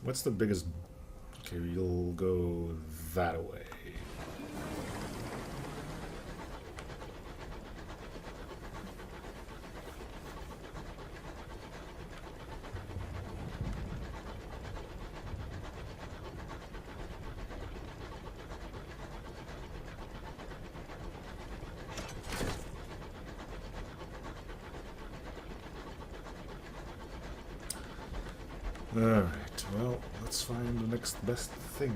What's the biggest... Okay, you'll go that way. Alright, well, let's find the next best thing.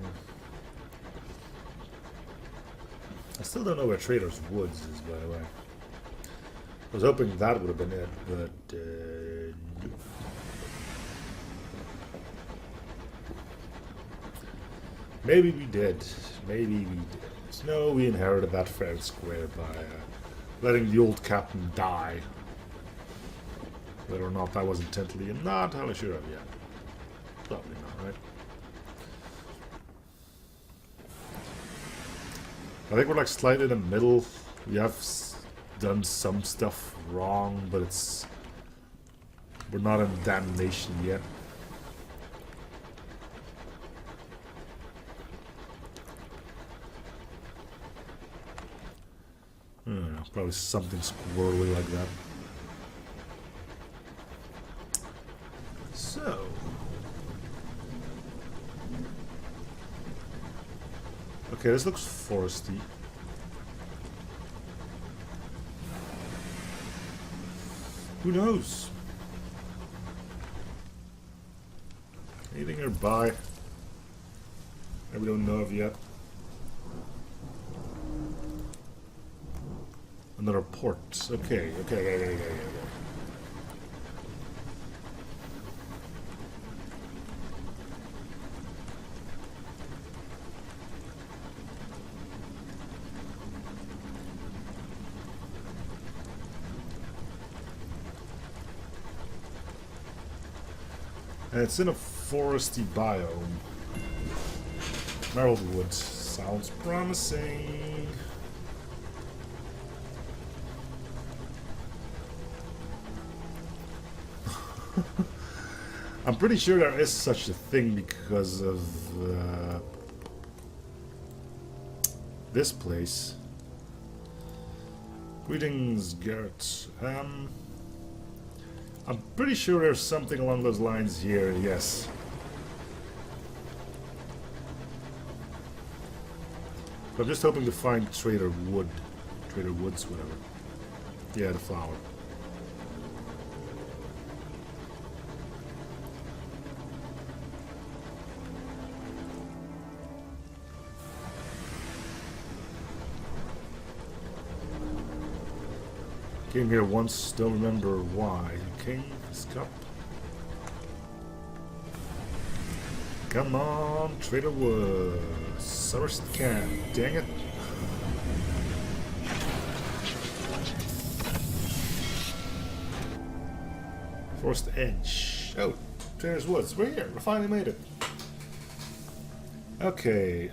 I still don't know where Trader's Woods is, by the way. I was hoping that would have been it, but nope. Maybe we did. Maybe we did. No, we inherited that fair and square by letting the old captain die. Whether or not that was intentionally, I'm not entirely sure of yet. Probably not, right? I think we're like slightly in the middle. We have done some stuff wrong, but we're not in damnation yet. I don't know, probably something squirrely like that. So... Okay, this looks foresty. Who knows? Anything nearby that we don't know of yet? Another port. Okay. And it's in a foresty biome. Emerald Woods. Sounds promising. I'm pretty sure there is such a thing because of this place. Greetings, Garrett. I'm pretty sure there's something along those lines here, yes. But I'm just hoping to find Trader Woods, whatever. Yeah, the flower. Came here once, don't remember why. King, his cup. Come on, Trader Woods. Summer's can. Dang it. Forest Edge. Oh, Trader's Woods. We're here. We finally made it. Okay,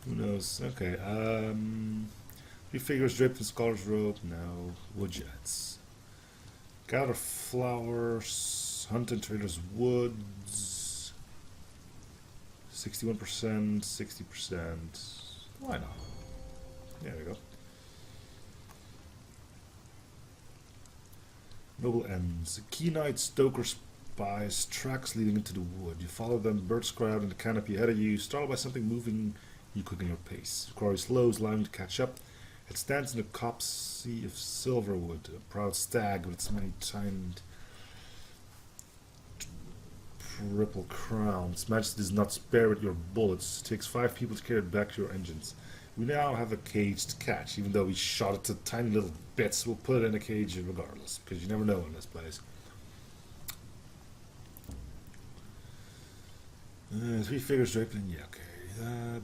who knows? Okay, three figures draped in scholar's robe. No. Woodjets. Gather flowers. Hunt in Trader's Woods. 61%, 60%. Why not? There we go. Noble ends. A keen-eyed stoker spies tracks leading into the wood. You follow them, birds cry out in the canopy ahead of you. Startled by something moving, you quicken your pace. The quarry slows, allowing you to catch up. It stands in a copse of silverwood, a proud stag with its many tined triple crowns. Majesty does not spare with your bullets. It takes 5 people to carry it back to your engines. We now have a cage to catch, even though we shot it to tiny little bits. We'll put it in a cage regardless, because you never know in this place. 3 figures draped in, yeah, okay.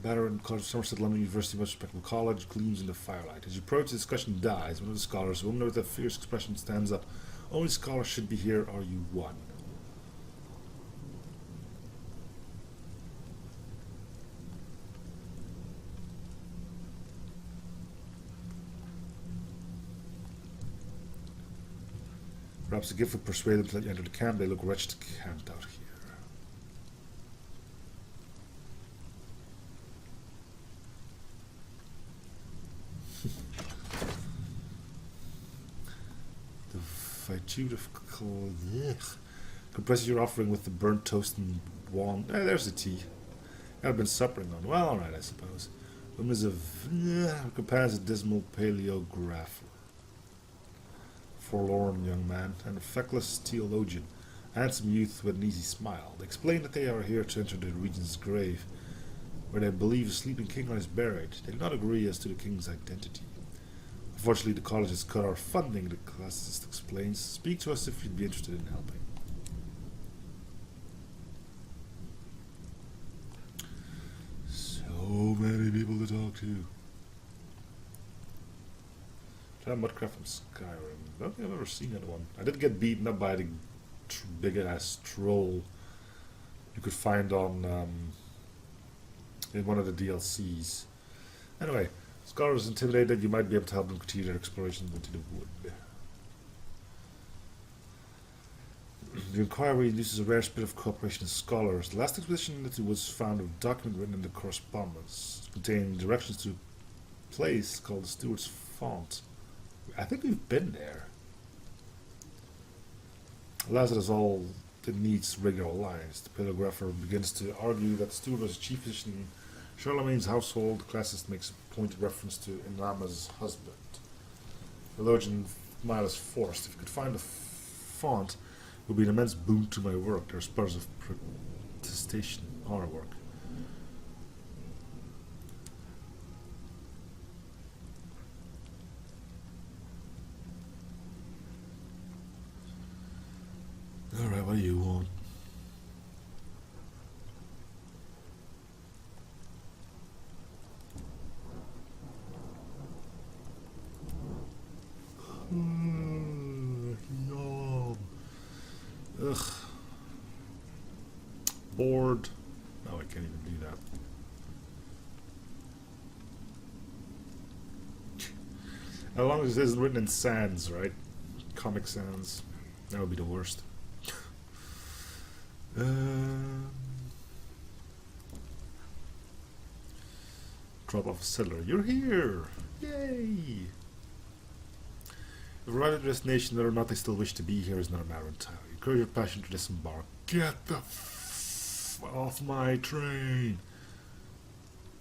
Batter in College of Somerset, London University, most respectable college, gleams in the firelight. As you approach, the discussion dies. One of the scholars, a woman with a fierce expression, stands up. Only scholars should be here, or you won. Perhaps a gift would persuade them to let you enter the camp. They look wretched camped out here. The Vitude of compresses your offering with the burnt toast and wand. There's the tea. I've been suppering on. Well, alright, I suppose. Women's of companions a dismal paleographer. Forlorn young man, an feckless theologian, a handsome youth with an easy smile. They explain that they are here to enter the regent's grave, where they believe a sleeping king lies buried. They do not agree as to the king's identity. Unfortunately, the college has cut our funding, the classicist explains. Speak to us if you'd be interested in helping. So many people to talk to. Try Mudcraft from Skyrim. I don't think I've ever seen that one. I did get beaten up by the big ass troll you could find on in one of the DLCs. Anyway, Scholar is intimidated. You might be able to help them continue their explorations into the wood. The inquiry uses a rare spirit of cooperation of scholars. The last expedition into the woods found a document written in the correspondence containing directions to a place called the Steward's Font. I think we've been there. Alas, it is all it needs regular lines. The paleographer begins to argue that the steward was a chief physician in Charlemagne's household. The classist makes a pointed reference to Inama's husband. The theologian smile is forced. If you could find a font, it would be an immense boon to my work. There are spurs of protestation on our work. Alright, what do you want? Yawn. Ugh. Bored. No, I can't even do that. As long as it isn't written in Sans, right? Comic Sans. That would be the worst. Drop off a settler. You're here! Yay! If arrived at a destination, whether or not they still wish to be here is not a matter entirely. Encourage your passion to disembark. Get the off my train!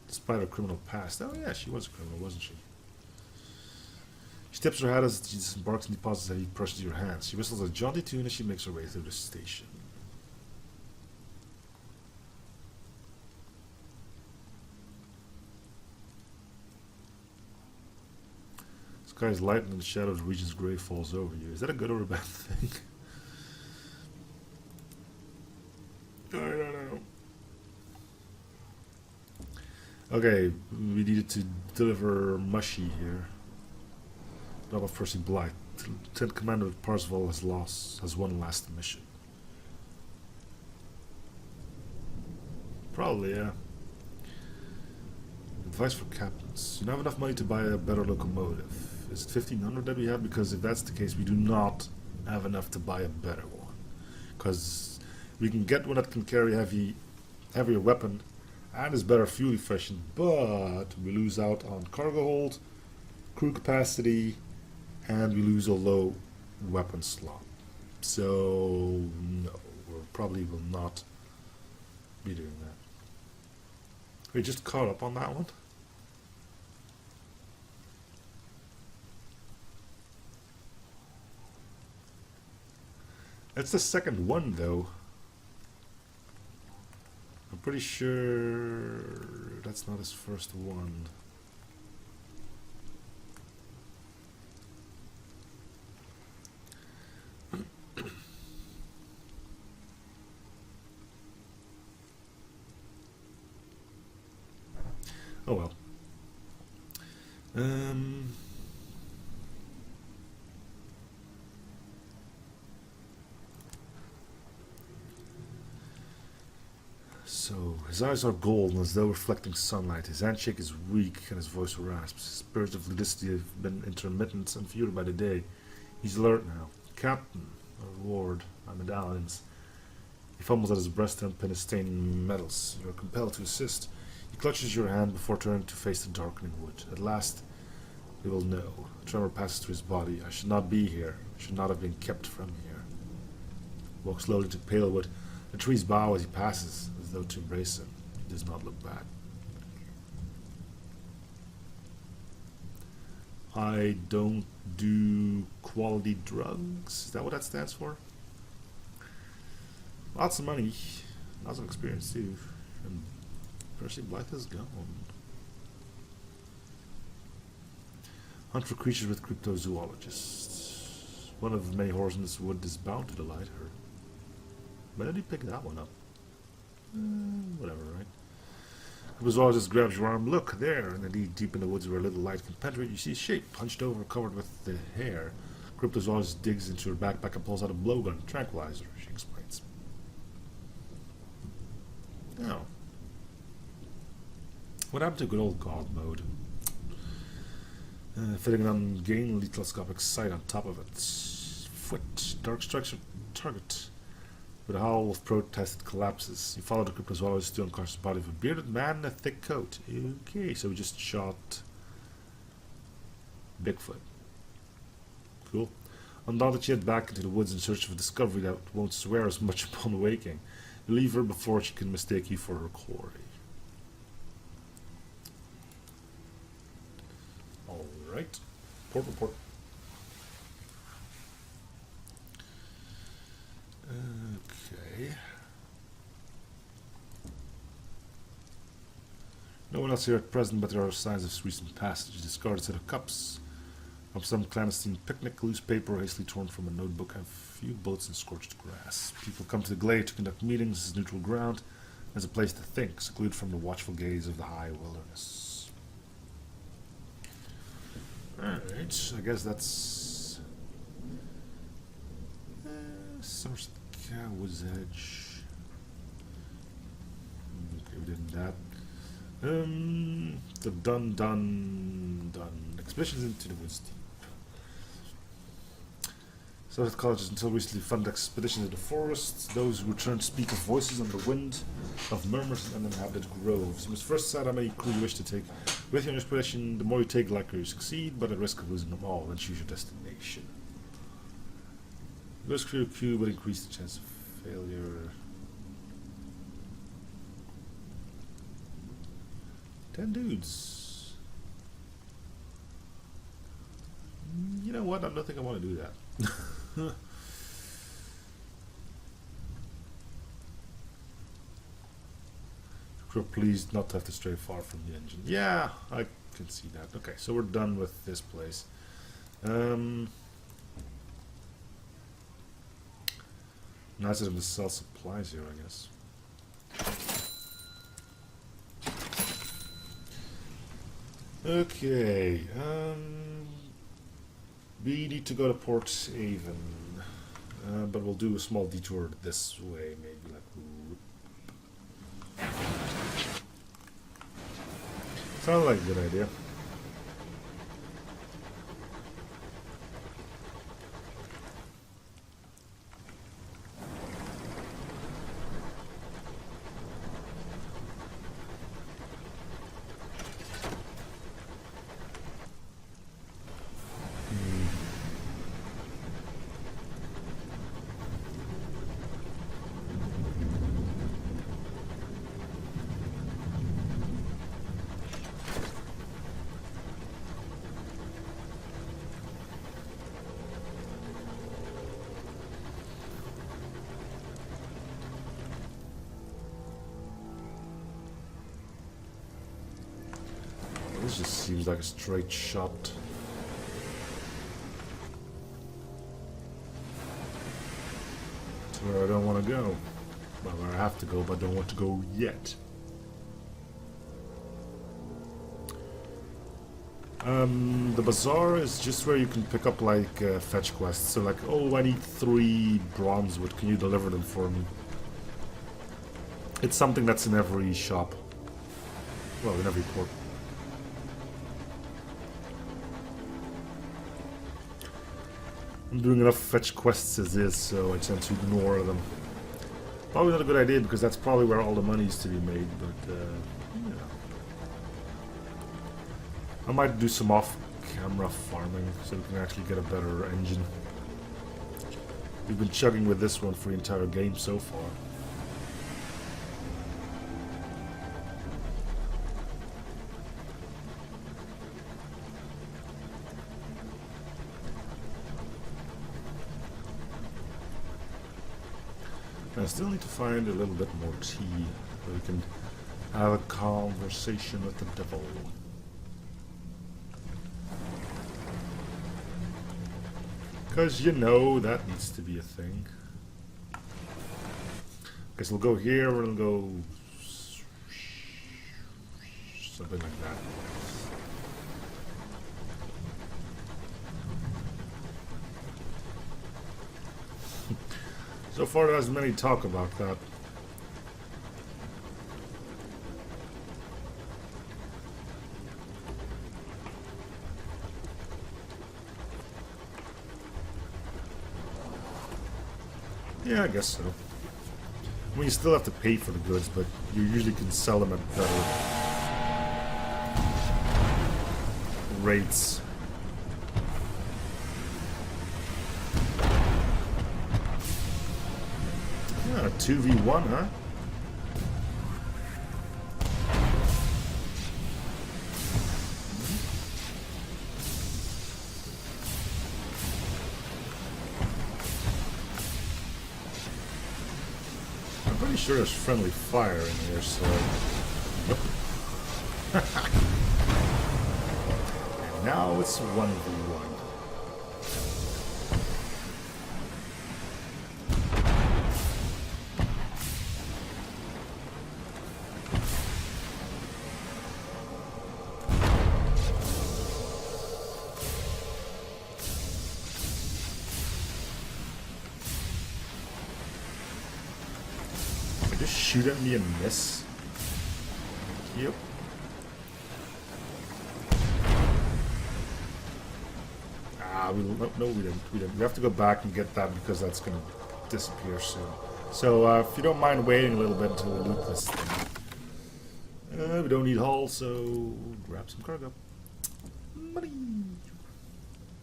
Despite her criminal past. Oh yeah, she was a criminal, wasn't she? She tips her hat as she disembarks and deposits a heavy purse into your hands. She whistles a jaunty tune as she makes her way through the station. Sky is light and the shadow of the region's grave falls over you. Is that a good or a bad thing? I don't know. Okay, we needed to deliver Mushy here. Drop off Percy Blythe. Lieutenant Commander of Parzival has one last mission. Probably, yeah. Advice for captains. You don't have enough money to buy a better locomotive. Is it 1500 that we have? Because if that's the case, we do not have enough to buy a better one. Because we can get one that can carry heavier weapon and is better fuel efficient, but we lose out on cargo hold, crew capacity, and we lose a low weapon slot. So no, we probably will not be doing that. We just caught up on that one. That's the second one, though. I'm pretty sure that's not his first one. Oh well. So, his eyes are golden as though reflecting sunlight. His handshake is weak and his voice rasps. His spirits of ludicity have been intermittent and fewer by the day. He's alert now. Captain, A reward. My medallions. He fumbles at his breast and pin is stained in metals. You are compelled to assist. He clutches your hand before turning to face the darkening wood. At last, he will know. A tremor passes through his body. I should not be here. I should not have been kept from here. He walks slowly to Palewood. The trees bow as he passes, as though to embrace him. He does not look back. I don't do quality drugs. Is that what that stands for? Lots of money. Lots of experience too. And Percy Blythe is gone. Hunt for creatures with cryptozoologists. One of the many horrors in this wood is bound to delight her. Why did he pick that one up? Whatever, right? Cryptozoologist grabs your arm. Look, there! And indeed, deep in the woods where a little light can penetrate, you see a shape, hunched over, covered with the hair. Cryptozoologist digs into her backpack and pulls out a blowgun. Tranquilizer, she explains. Oh. What happened to good old God mode? Fitting an ungainly telescopic sight on top of it. Foot. Dark strikes your target. With a howl of protest, it collapses. You follow the cryptozoologist to the unconscious body of a bearded man in a thick coat. Okay, so we just shot Bigfoot. Cool. Undaunted, you head back into the woods in search of a discovery that won't swear as much upon waking. You leave her before she can mistake you for her quarry. Alright. Report. Okay. No one else here at present, but there are signs of recent passage. Discarded set of cups from some clandestine picnic, loose paper hastily torn from a notebook, and a few bullets in scorched grass. People come to the glade to conduct meetings as neutral ground, as a place to think, secluded from the watchful gaze of the high wilderness. Alright, I guess that's Somerset Cow's Edge. Okay, we did that. The done. Expeditions into the woods deep. Somerset College has until recently funded expeditions into the forests. Those who return speak of voices on the wind, of murmurs and uninhabited groves. You must first decide how many crew you wish to take with you on your expedition. The more you take, the likelier you succeed, but at risk of losing them all, then choose your destination. The less crew will increase the chance of failure. 10 dudes. You know what? I don't think I want to do that. Crew pleased not to have to stray far from the engine. Yeah, I can see that. Okay, so we're done with this place. Nice of them to sell supplies here, I guess. Okay, we need to go to Port Avon, but we'll do a small detour this way, maybe like. Sounds like a good idea. This just seems like a straight shot. To where I don't want to go. Well, where I have to go, but don't want to go yet. The bazaar is just where you can pick up like fetch quests. So like, oh, I need 3 bronze wood. Can you deliver them for me? It's something that's in every shop. Well, in every port. I'm doing enough fetch quests as is, so I tend to ignore them. Probably not a good idea because that's probably where all the money is to be made, but yeah. I might do some off-camera farming so we can actually get a better engine. We've been chugging with this one for the entire game so far. I still need to find a little bit more tea so we can have a conversation with the devil. Because you know that needs to be a thing. Guess we'll go here and we'll go something like that. So far there hasn't many talk about that. Yeah, I guess so. I mean, you still have to pay for the goods, but you usually can sell them at better rates. Yeah, 2v1, huh? I'm pretty sure there's friendly fire in here, so... Nope. And now it's 1v1. Just shoot at me and miss. Yep. Ah, no, we didn't. We have to go back and get that because that's gonna disappear soon. So if you don't mind waiting a little bit until we loot this thing. We don't need hull, so grab some cargo. Money.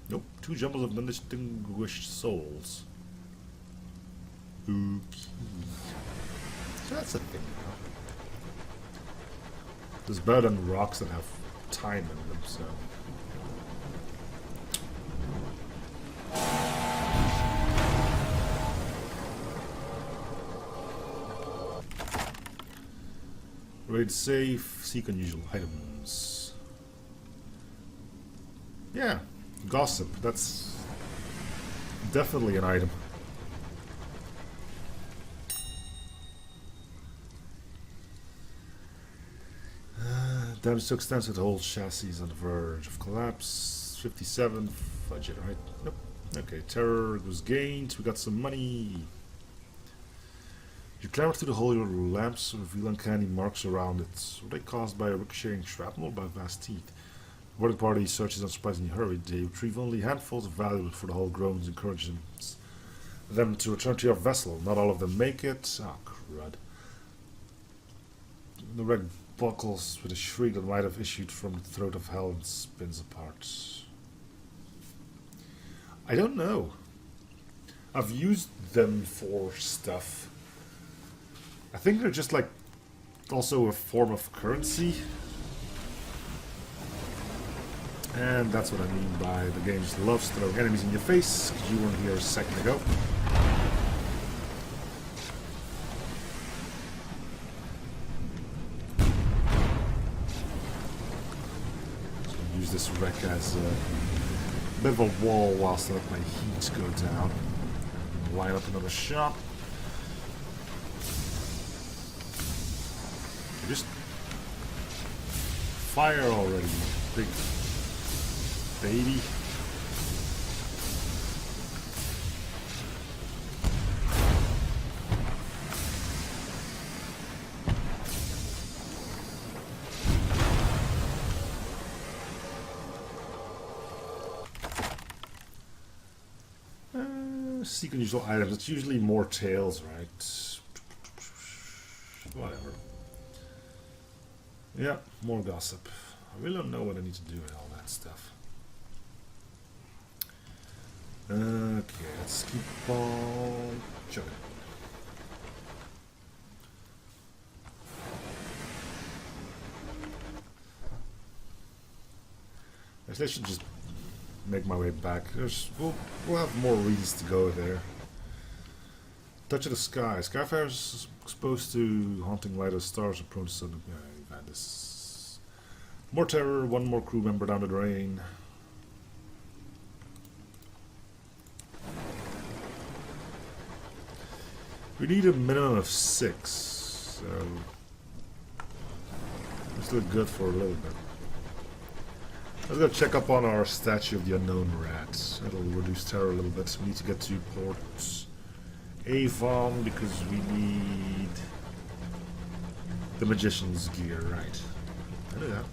Nope. 2 jumbles of undistinguished souls. Okay. So that's a thing now. There's better than rocks that have time in them, so. Raid safe, seek unusual items. Yeah, gossip, that's definitely an item. Damage so extensive the whole chassis is on the verge of collapse. 57, fudge it, right? Nope. Okay, terror was gained, we got some money. You clamber through the hole, your lamps reveal uncanny marks around it. Were they caused by a ricocheting shrapnel or by vast teeth? The boarding party searches unsurprisingly hurried. They retrieve only handfuls of valuables for the whole groans, encouraging them to return to your vessel. Not all of them make it. Ah, crud. The wreck buckles with a shriek that might have issued from the throat of hell and spins apart. I don't know. I've used them for stuff. I think they're just like also a form of currency. And that's what I mean by the game just loves throwing enemies in your face, because you weren't here a second ago. Use this wreck as a bit of a wall whilst I let my heat go down. Line up another shop. Just fire already, big baby. Seek unusual items. It's usually more tails, right? Whatever. Yeah, more gossip. I really don't know what I need to do with all that stuff. Okay, let's keep on chugging. Actually, I should just make my way back. We'll have more reasons to go there. Touch of the Sky. Skyfarers exposed to haunting light of stars are prone to sudden... Yeah, you've had this. More terror, one more crew member down the drain. We need a minimum of 6, so... This looks good for a little bit. Let's go check up on our statue of the unknown rat. That'll reduce terror a little bit. We need to get to Port Avon because we need the magician's gear, right? I know that.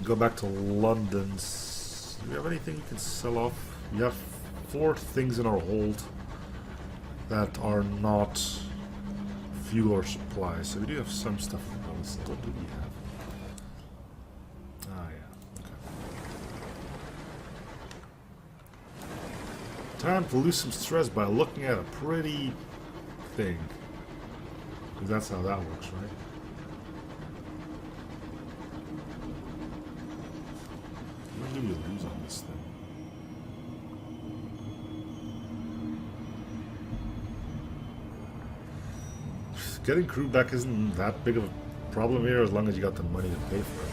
Go back to London. Do we have anything we can sell off? We have 4 things in our hold that are not fuel or supplies, so we do have some stuff. What do we have? Ah, yeah. Okay. Time to lose some stress by looking at a pretty thing. Because that's how that works, right? What do we lose on this thing? Getting crew back isn't that big of a problem here as long as you got the money to pay for it.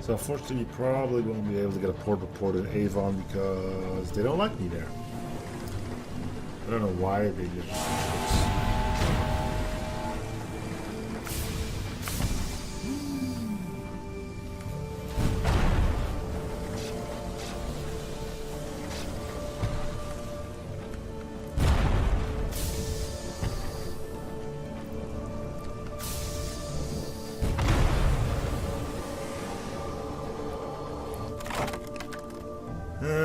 So unfortunately, you probably won't be able to get a port report in Avon because they don't like me there. I don't know why they just...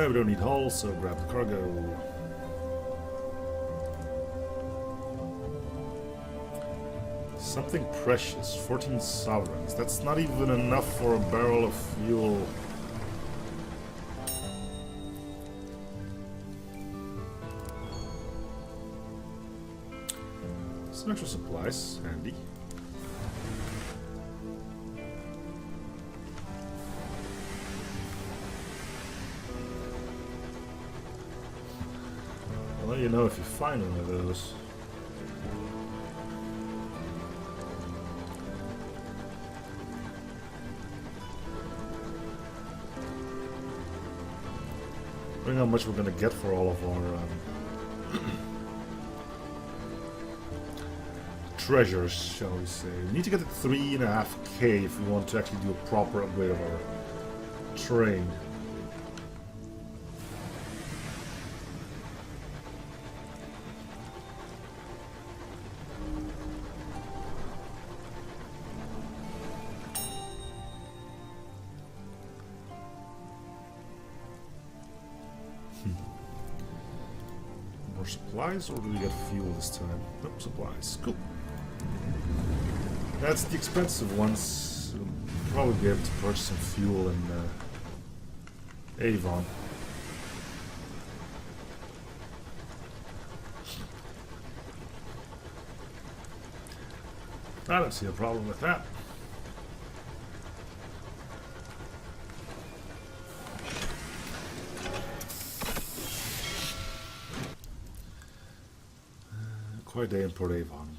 we don't need hull, so grab the cargo. Something precious, 14 sovereigns. That's not even enough for a barrel of fuel. Some extra supplies, handy. I'll let you know if you find one of those. I don't know how much we're going to get for all of our treasures, shall we say. We need to get to 3.5k if we want to actually do a proper upgrade of our train. More supplies, or do we get fuel this time? Nope, supplies. Cool. That's the expensive ones. We'll probably be able to purchase some fuel in Avon. I don't see a problem with that. Quite a day in Port Avon.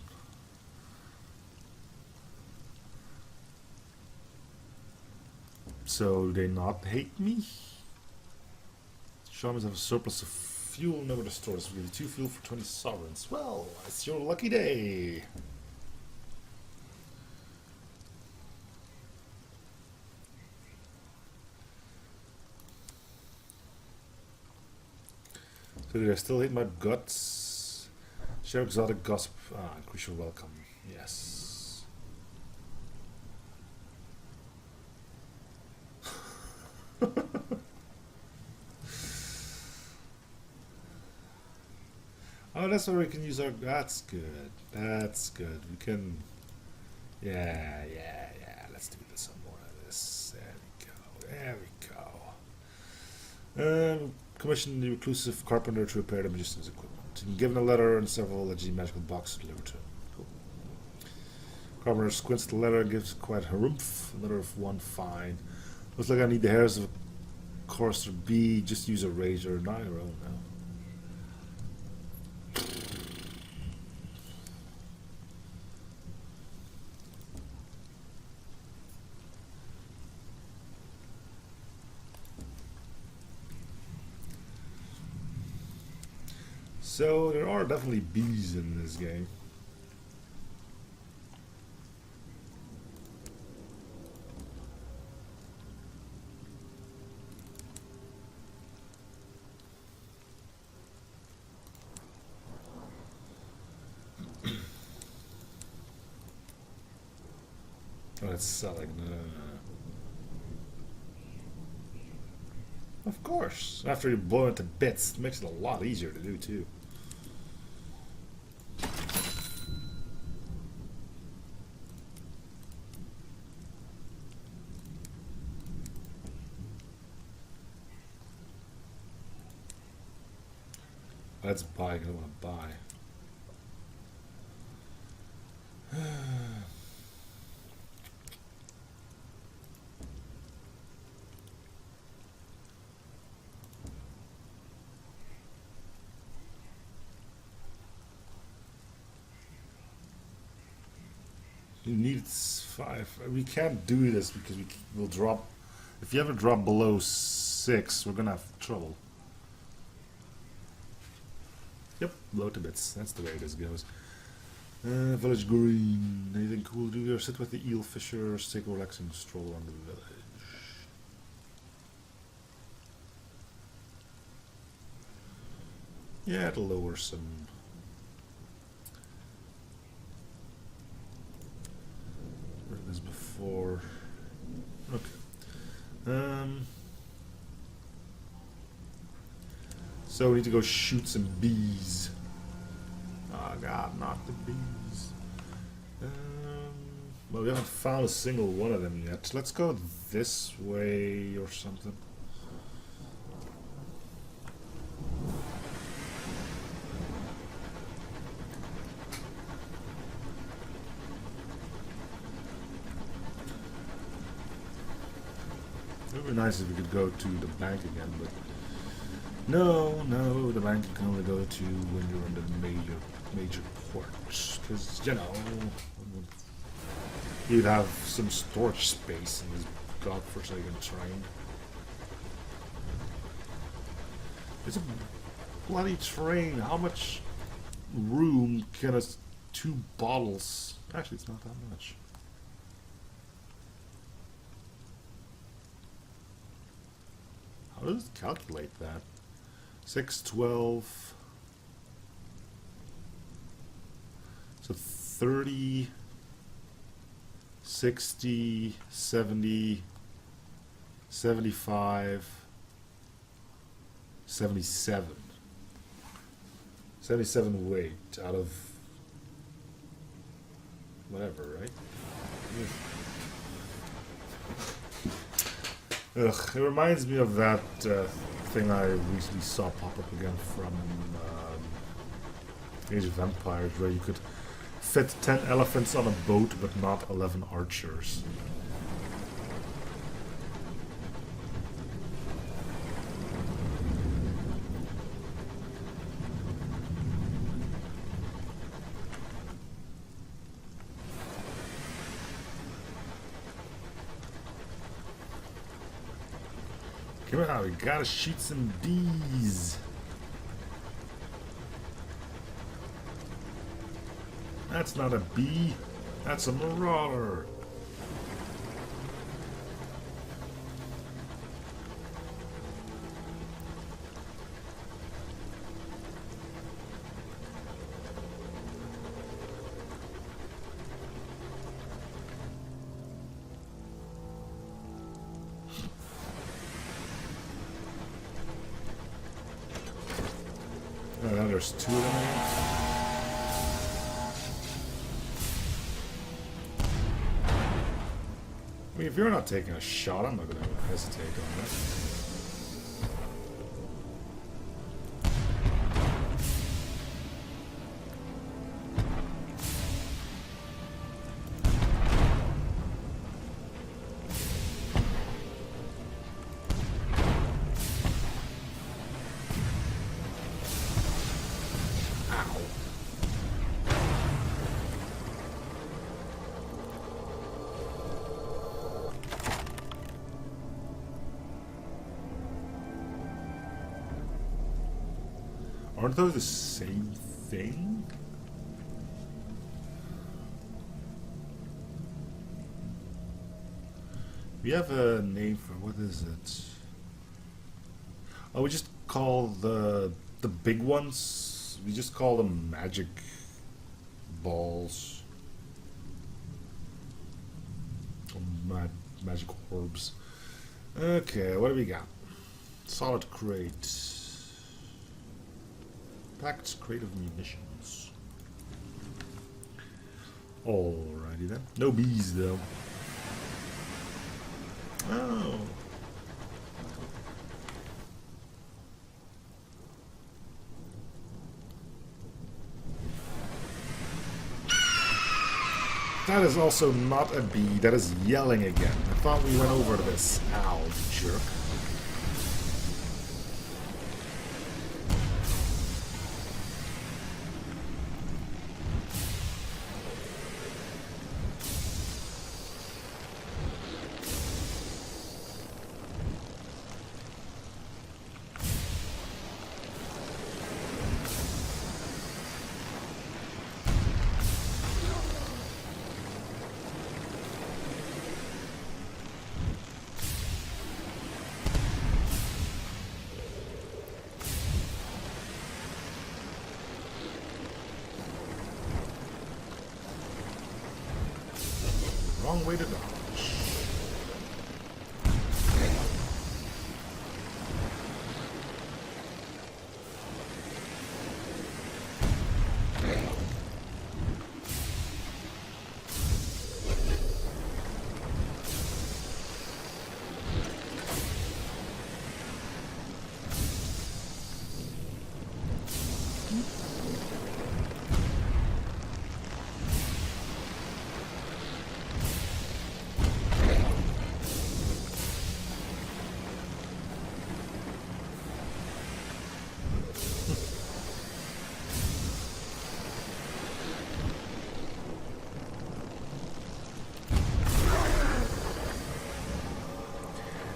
So, do they not hate me? Shamans have a surplus of fuel, never the stores. We give you 2 fuel for 20 sovereigns. Well, it's your lucky day. So did I still hate my guts? Share exotic gossip. Ah, increase your welcome. Yes. Oh, that's where we can use our. That's good. That's good. We can. Yeah. Let's do this. Some more of this. There we go. Commission the reclusive carpenter to repair the magician's equipment. And given a letter and several allegedly magical boxes delivered to him. Cool. Carpenter squints the letter and gives quite a harumph. A letter of one fine. Looks like I need the hairs of a courser bee. Just use a razor. Not your own now. So there are definitely bees in this game. Oh, it's selling. No. Of course. After you blow it to bits, it makes it a lot easier to do too. Let's buy. I don't want to buy. You need 5. We can't do this because we'll drop. If you ever drop below 6, we're gonna have trouble. Yep, blow to bits. That's the way this goes. Village green. Anything cool to do here? Sit with the eel fishers, take a relaxing stroll around the village. Yeah, it'll lower some. Read this before. Okay. So we need to go shoot some bees. Oh god, not the bees. Well, we haven't found a single one of them yet. Let's go this way or something. It would be nice if we could go to the bank again, but no, the bank you can only go to when you're in the major ports, because you know you'd have some storage space in this godforsaken train. It's a bloody train. How much room can 2 bottles? Actually, it's not that much. How does it calculate that? 6, 12. So 30, 60, 70, 75, 77. 77 weight out of whatever, right? Ugh, it reminds me of that thing I recently saw pop up again from Age of Empires, where you could fit 10 elephants on a boat but not 11 archers. Come on, we gotta shoot some bees. That's not a bee, that's a marauder. there's two of them here. I mean, if you're not taking a shot, I'm not going to hesitate on that. Aren't those the same thing? We have a name for what is it? Oh, we just call the big ones. We just call them magic balls. Or magic orbs. Okay, what do we got? Solid crate. Packed crate of munitions. Alrighty then. No bees though. Oh. That is also not a bee. That is yelling again. I thought we went over this. Ow, jerk. Wrong way to dodge.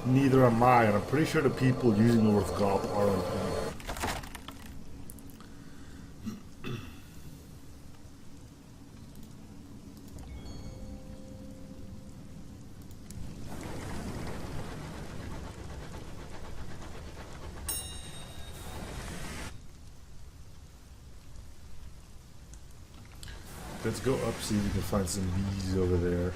Neither am I, and I'm pretty sure the people using the word goth aren't. Let's go up, see if we can find some bees over there.